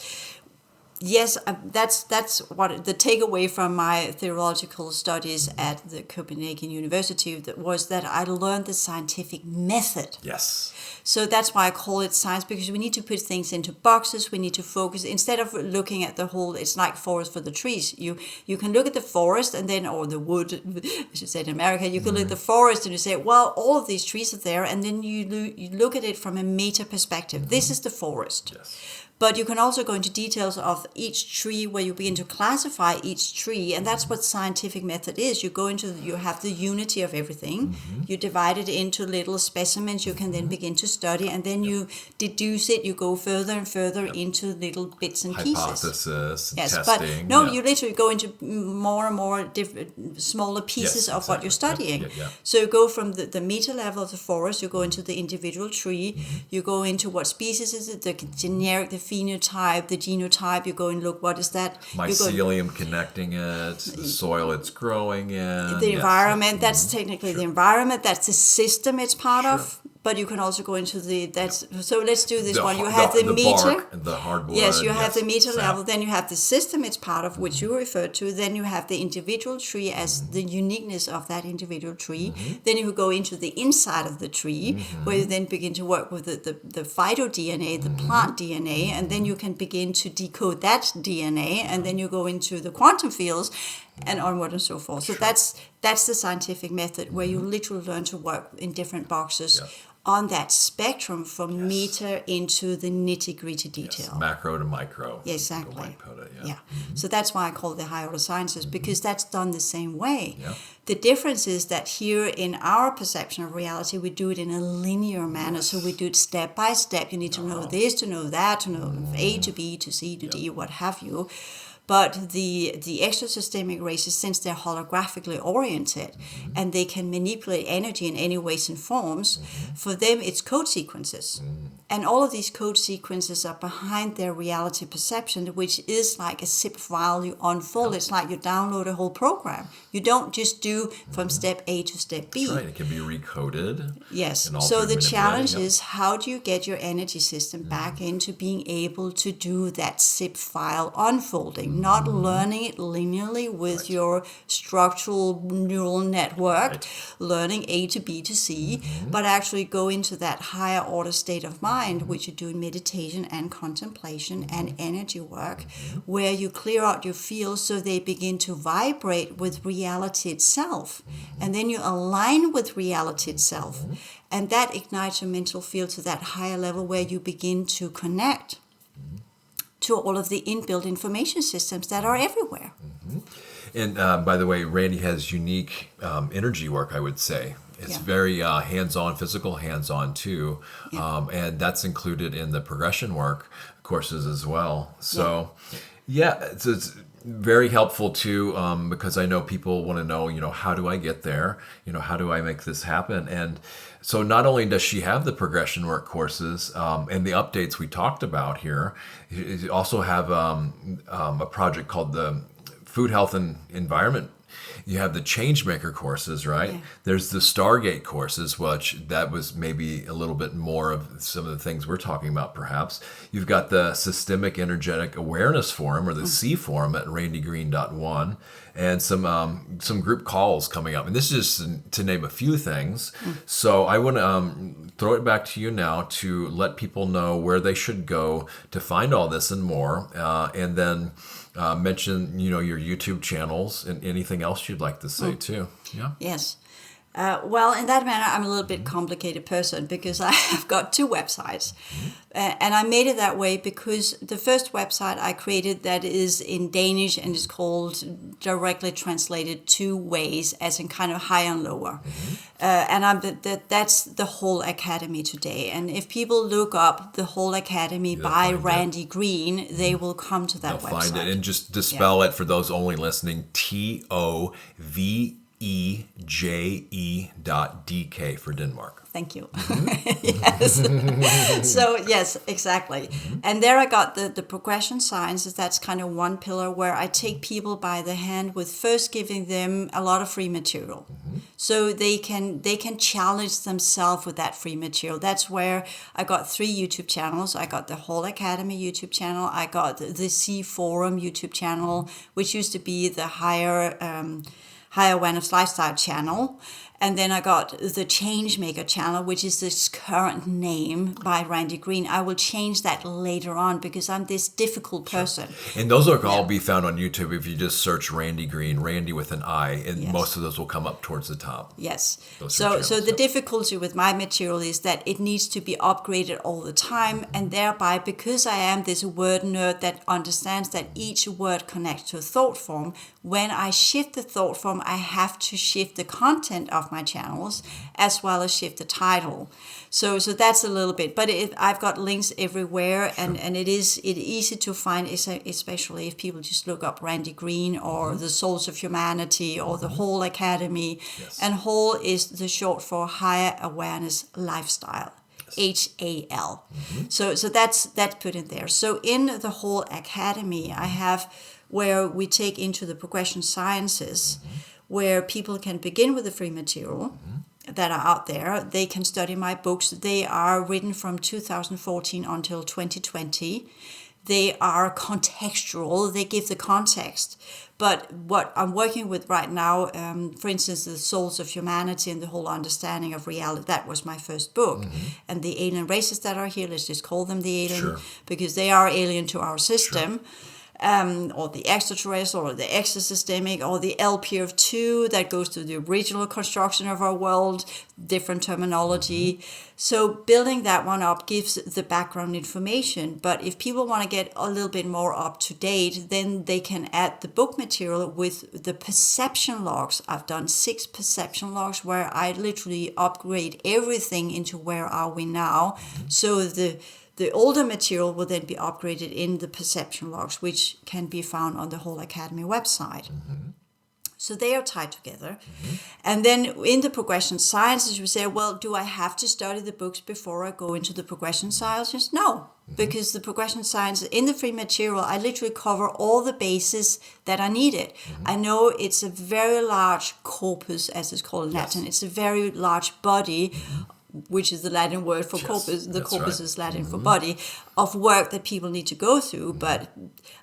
yes, that's what the takeaway from my theological studies at the Copenhagen University was that I learned the scientific method. Yes. So that's why I call it science, because we need to put things into boxes. We need to focus instead of looking at the whole. It's like forest for the trees. You can look at the forest and then, or the wood, I should say in America. You can look at the forest and you say, well, all of these trees are there, and then you look at it from a meta perspective. This is the forest. Yes. But you can also go into details of each tree where you begin to classify each tree. And that's what scientific method is. You have the unity of everything. You divide it into little specimens you can then begin to study. And then you deduce it. You go further and further into little bits and pieces. Hypothesis, yes, testing. But no, you literally go into more and more different, smaller pieces of what you're studying. Yeah. So you go from the meta level of the forest, you go into the individual tree, you go into what species is it, the generic, the phenotype, the genotype, you go and look, what is that? Mycelium connecting it, the soil it's growing in. The environment, that's technically the environment, that's the system it's part of. But you can also go into so let's do this one. You have the meter. Bark, the hardwood. Yes, you have the meter level. Then you have the system it's part of, which you referred to. Then you have the individual tree as the uniqueness of that individual tree. Then you go into the inside of the tree, where you then begin to work with the phyto DNA, the plant DNA, and then you can begin to decode that DNA, and then you go into the quantum fields, and onward and so forth. So that's the scientific method, where you literally learn to work in different boxes. On that spectrum from meter into the nitty-gritty detail. Yes. Macro to micro. Exactly. Yeah. So that's why I call it the higher order sciences, because that's done the same way. Yeah. The difference is that here in our perception of reality, we do it in a linear manner. So we do it step by step. You need to know this, to know that, to know A to B to C to D, what have you. But the extrasystemic races, since they're holographically oriented and they can manipulate energy in any ways and forms, for them it's code sequences. And all of these code sequences are behind their reality perception, which is like a zip file you unfold. It's like you download a whole program. You don't just do from step A to step B. That's right. It can be recoded. Yes. So the challenge is, how do you get your energy system back into being able to do that zip file unfolding, not learning it linearly with your structural neural network, learning A to B to C, but actually go into that higher order state of mind, which you do in meditation and contemplation and energy work, where you clear out your fields so they begin to vibrate with reality itself. And then you align with reality itself. And that ignites your mental field to that higher level where you begin to connect to all of the inbuilt information systems that are everywhere. And by the way, Randi has unique energy work, I would say. It's very hands-on, physical hands-on too. And that's included in the progression work courses as well. So it's very helpful too, because I know people want to know, how do I get there? How do I make this happen? And so not only does she have the progression work courses and the updates we talked about here, you also have a project called the Food Health and Environment. You have the Changemaker courses, right? Yeah. There's the Stargate courses, which that was maybe a little bit more of some of the things we're talking about, perhaps. You've got the Systemic Energetic Awareness Forum, or the C Forum at randygreen.one, and some group calls coming up. And this is just to name a few things. So I want to throw it back to you now to let people know where they should go to find all this and more, and then mention your YouTube channels and anything else you'd like to say too. Yeah. Yes. Well, in that manner, I'm a little bit complicated person because I have got two websites. And I made it that way because the first website I created that is in Danish and is called directly translated two ways, as in kind of higher and lower. That's the whole academy today. And if people look up the whole academy by Randi Green, they will come to that website. Find it, and just to spell it for those only listening: TOVEJE.DK for Denmark. Thank you. Yes. So, yes, exactly. And there I got the progression sciences. That's kind of one pillar where I take people by the hand with first giving them a lot of free material. So they can challenge themselves with that free material. That's where I got 3 YouTube channels. I got the Whole Academy YouTube channel. I got the C Forum YouTube channel, which used to be the Higher Awareness Lifestyle channel. And then I got the Changemaker channel, which is this current name by Randi Green. I will change that later on because I'm this difficult person. And those will all be found on YouTube if you just search Randi Green, Randi with an I, and most of those will come up towards the top. Yes. So the difficulty with my material is that it needs to be upgraded all the time, and thereby, because I am this word nerd that understands that each word connects to a thought form, when I shift the thought form, I have to shift the content of my channels as well as shift the title. So that's a little bit, but I've got links everywhere, and it is easy to find, especially if people just look up Randi Green or the Souls of Humanity or the Whole Academy. And Whole is the short for Higher Awareness Lifestyle. HAL. So that's put in there. So in the Whole Academy, I have where we take into the progression sciences, where people can begin with the free material that are out there. They can study my books. They are written from 2014 until 2020. They are contextual. They give the context. But what I'm working with right now, for instance, the Souls of Humanity and the whole understanding of reality, that was my first book. And the alien races that are here, let's just call them the alien, because they are alien to our system. Or the extraterrestrial, or the exosystemic, or the LP of 2 that goes to the original construction of our world, different terminology. So building that one up gives the background information. But if people want to get a little bit more up to date, then they can add the book material with the perception logs. I've done 6 perception logs where I literally upgrade everything into where are we now. So the older material will then be upgraded in the perception logs, which can be found on the Whole Academy website. So they are tied together. And then in the progression sciences, you say, well, do I have to study the books before I go into the progression sciences? No, because the progression sciences, in the free material, I literally cover all the bases that are needed. I know it's a very large corpus, as it's called in Latin. It's a very large body, which is the Latin word for corpus. The corpus is Latin for body, of work that people need to go through. But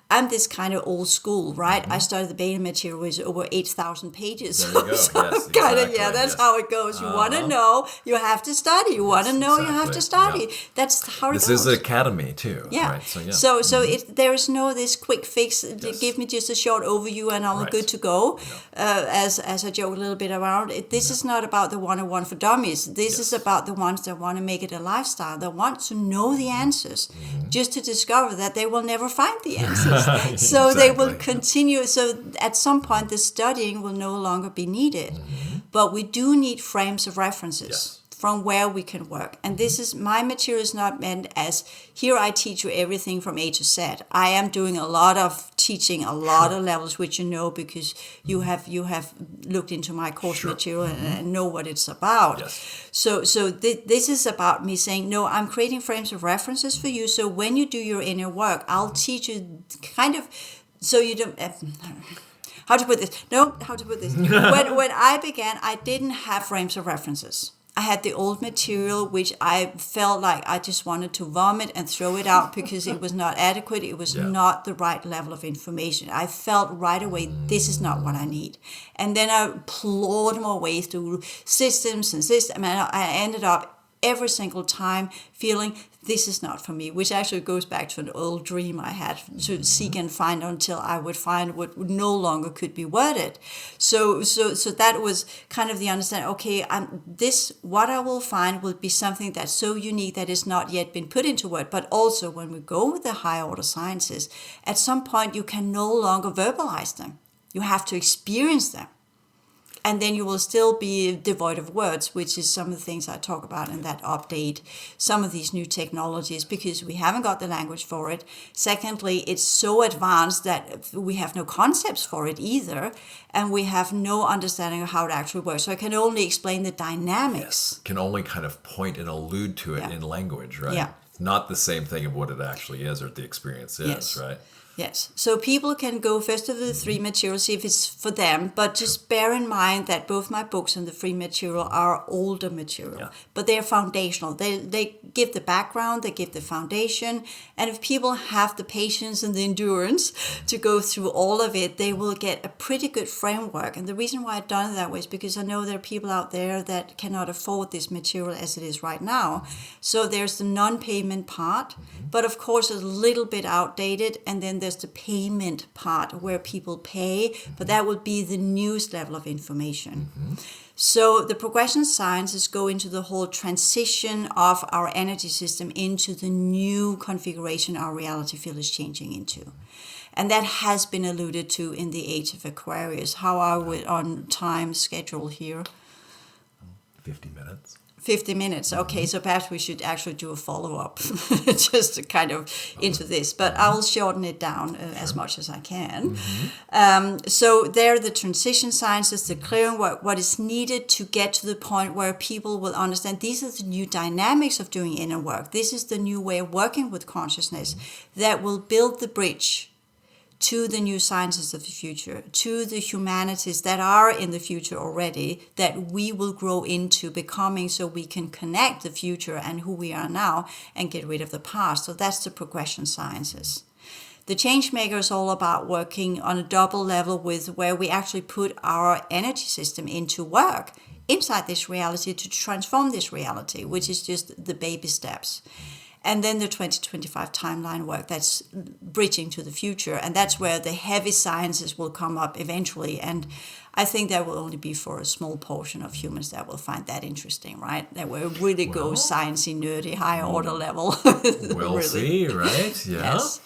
I'm this kind of old school, right? I started the beta material with over 8,000 pages. There you go. So Yes, kind of, exactly. that's how it goes. You want to know, you have to study. You want to know, you have to study. That's how it goes. This is the academy too. Yeah. Right? So there is no this quick fix. Give me just a short overview and I'm good to go. As I joke a little bit around it, this is not about the 101 for dummies. This is about the ones that want to make it a lifestyle. That want to know the answers, just to discover that they will never find the answers. So they will continue. So at some point, the studying will no longer be needed. But we do need frames of references from where we can work. And this is, my material is not meant as, here I teach you everything from A to Z. I am doing a lot of teaching, a lot of levels, which you know because you have looked into my course material and know what it's about. So this is about me saying, no, I'm creating frames of references for you. So when you do your inner work, I'll teach you kind of, so you don't... how to put this? When I began, I didn't have frames of references. I had the old material, which I felt like I just wanted to vomit and throw it out because it was not adequate. It was not the right level of information. I felt right away, this is not what I need. And then I plowed my way through systems, and I ended up every single time feeling this is not for me, which actually goes back to an old dream I had to seek and find until I would find what no longer could be worded. So that was kind of the understanding, okay, what I will find will be something that's so unique that it's not yet been put into word. But also when we go with the higher order sciences, at some point you can no longer verbalize them. You have to experience them. And then you will still be devoid of words, which is some of the things I talk about in that update, some of these new technologies, because we haven't got the language for it. Secondly, it's so advanced that we have no concepts for it either, and we have no understanding of how it actually works. So I can only explain the dynamics. Yes. Can only kind of point and allude to it in language, right? Yeah. It's not the same thing of what it actually is or what the experience is, Yes. right? Yes, so people can go first of the three materials, see if it's for them, but just bear in mind that both my books and the free material are older material, but they're foundational. They give the background, they give the foundation, and if people have the patience and the endurance to go through all of it, they will get a pretty good framework. And the reason why I've done it that way is because I know there are people out there that cannot afford this material as it is right now. So there's the non-payment part, but of course it's a little bit outdated, and then there's the payment part where people pay, but that would be the newest level of information. So the progression sciences go into the whole transition of our energy system into the new configuration our reality field is changing into. And that has been alluded to in the Age of Aquarius. How are we on time schedule here? 50 minutes. 50 minutes. Okay, so perhaps we should actually do a follow-up just to kind of into this, but I'll shorten it down as much as I can. So there are the transition sciences, the clearing work, what is needed to get to the point where people will understand these are the new dynamics of doing inner work. This is the new way of working with consciousness that will build the bridge to the new sciences of the future, to the humanities that are in the future already, that we will grow into becoming so we can connect the future and who we are now and get rid of the past. So that's the progression sciences. The change maker is all about working on a double level with where we actually put our energy system into work inside this reality to transform this reality, which is just the baby steps. And then the 2025 timeline work, that's bridging to the future. And that's where the heavy sciences will come up eventually. And I think that will only be for a small portion of humans that will find that interesting, right? That will really go sciencey, nerdy, higher order level. We'll really. See, right? Yeah. Yes.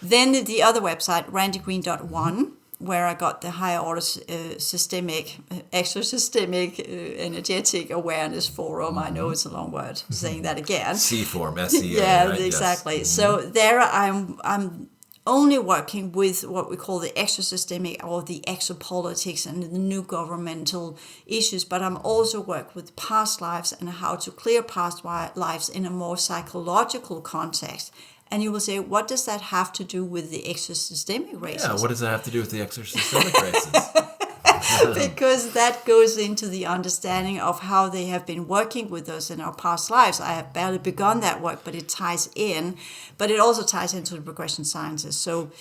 Then the other website, randygreen.one, where I got the higher order systemic, extra-systemic, energetic awareness forum. I know it's a long word, saying that again. C-form, S-E-A. Yeah, right? exactly. Yes. So there I'm only working with what we call the extra-systemic or the exopolitics and the new governmental issues, but I'm also working with past lives and how to clear past lives in a more psychological context. And you will say, what does that have to do with the extra-systemic races? Yeah, what does that have to do with the extra-systemic races? Because that goes into the understanding of how they have been working with us in our past lives. I have barely begun that work, but it ties in. But it also ties into the progression sciences. So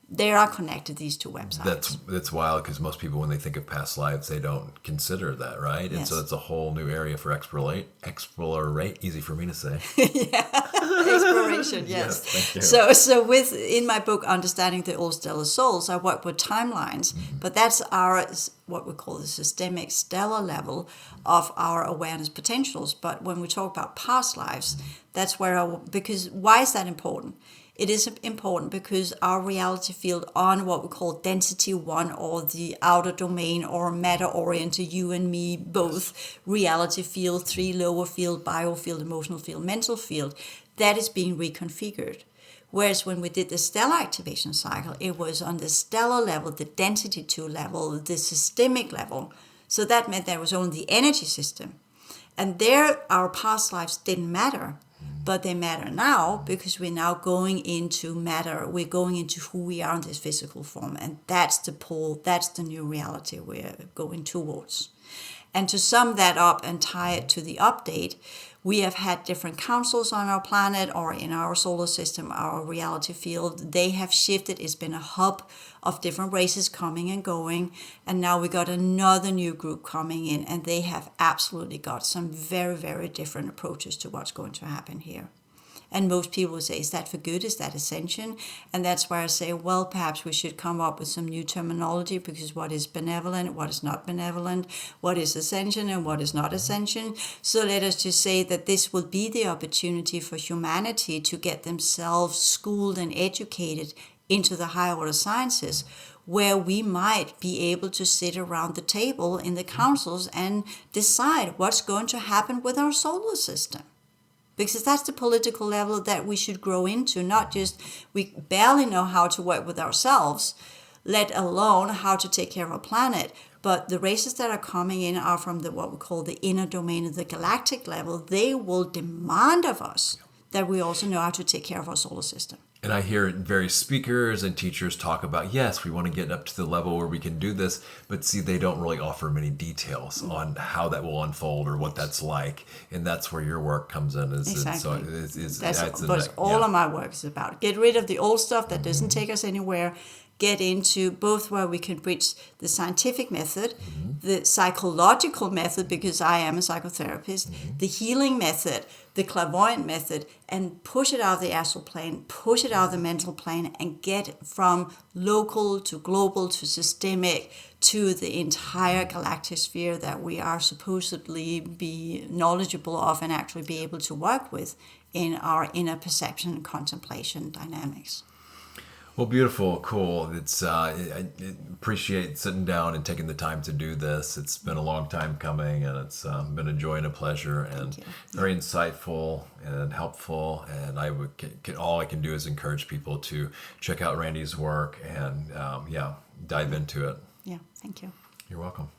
they are connected, these two websites. That's wild because most people, when they think of past lives, they don't consider that, right? And so it's a whole new area for explorate. Easy for me to say. Exploration, yes. Thank you. So in my book, Understanding the Old Stellar Souls, I work with timelines, but that's our, what we call the systemic stellar level of our awareness potentials. But when we talk about past lives, that's where because why is that important? It is important because our reality field on what we call density 1 or the outer domain or matter-oriented, you and me, both reality field, 3 lower field, biofield, emotional field, mental field, that is being reconfigured. Whereas when we did the stellar activation cycle, it was on the stellar level, the density 2 level, the systemic level. So that meant there was only the energy system. And there our past lives didn't matter. But they matter now because we're now going into matter. We're going into who we are in this physical form. And that's the pole, that's the new reality we're going towards. And to sum that up and tie it to the update, We have had different councils on our planet or in our solar system, our reality field. They have shifted. It's been a hub of different races coming and going. And now we got another new group coming in, and they have absolutely got some very, very different approaches to what's going to happen here. And most people will say, is that for good? Is that ascension? And that's why I say, well, perhaps we should come up with some new terminology, because what is benevolent, what is not benevolent, what is ascension and what is not ascension. So let us just say that this will be the opportunity for humanity to get themselves schooled and educated into the higher order sciences, where we might be able to sit around the table in the councils and decide what's going to happen with our solar system. Because that's the political level that we should grow into, not just we barely know how to work with ourselves, let alone how to take care of our planet. But the races that are coming in are from the what we call the inner domain of the galactic level. They will demand of us that we also know how to take care of our solar system. And I hear various speakers and teachers talk about, yes, we want to get up to the level where we can do this, but see, they don't really offer many details on how that will unfold or what that's like. And that's where your work comes in. Exactly. That's what all of my work is about. Get rid of the old stuff that doesn't take us anywhere. Get into both where we can bridge the scientific method, the psychological method, because I am a psychotherapist, the healing method, the clairvoyant method, and push it out of the astral plane, push it out of the mental plane, and get from local to global to systemic to the entire galactic sphere that we are supposedly be knowledgeable of and actually be able to work with in our inner perception and contemplation dynamics. Well, beautiful, cool. I appreciate sitting down and taking the time to do this. It's been a long time coming, and it's been a joy and a pleasure, and very insightful and helpful. And all I can do is encourage people to check out Randi's work and dive into it. Yeah, thank you. You're welcome.